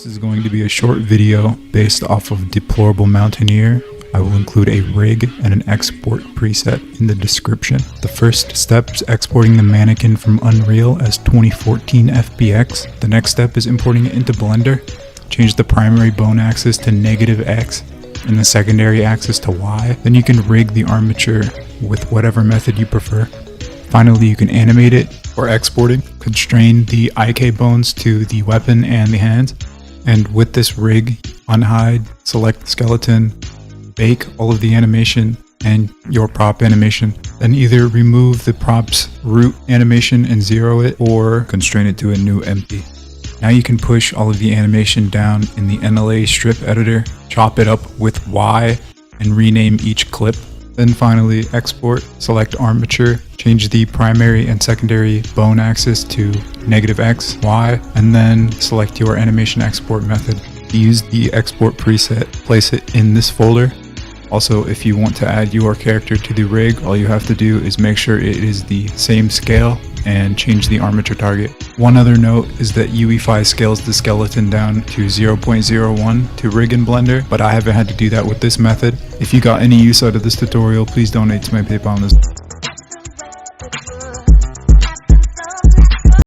This is going to be a short video based off of Deplorable Mountaineer. I will include a rig and an export preset in the description. The first step is exporting the Mannequin from Unreal as 2014 FBX. The next step is importing it into Blender. Change the primary bone axis to -X and the secondary axis to Y. Then you can rig the armature with whatever method you prefer. Finally, you can animate it or exporting. Constrain the IK bones to the weapon and the hands. And with this rig, unhide, select the skeleton, bake all of the animation and your prop animation. Then either remove the prop's root animation and zero it, or constrain it to a new empty. Now you can push all of the animation down in the NLA strip editor, chop it up with Y, and rename each clip. Then finally export, select armature, change the primary and secondary bone axis to -X, Y, and then select your animation export method. Use the export preset, place it in this folder. Also, if you want to add your character to the rig, all you have to do is make sure it is the same scale and change the armature target. One other note is that UEFI scales the skeleton down to 0.01 to rig in Blender, but I haven't had to do that with this method. If you got any use out of this tutorial, please donate to my PayPal on this.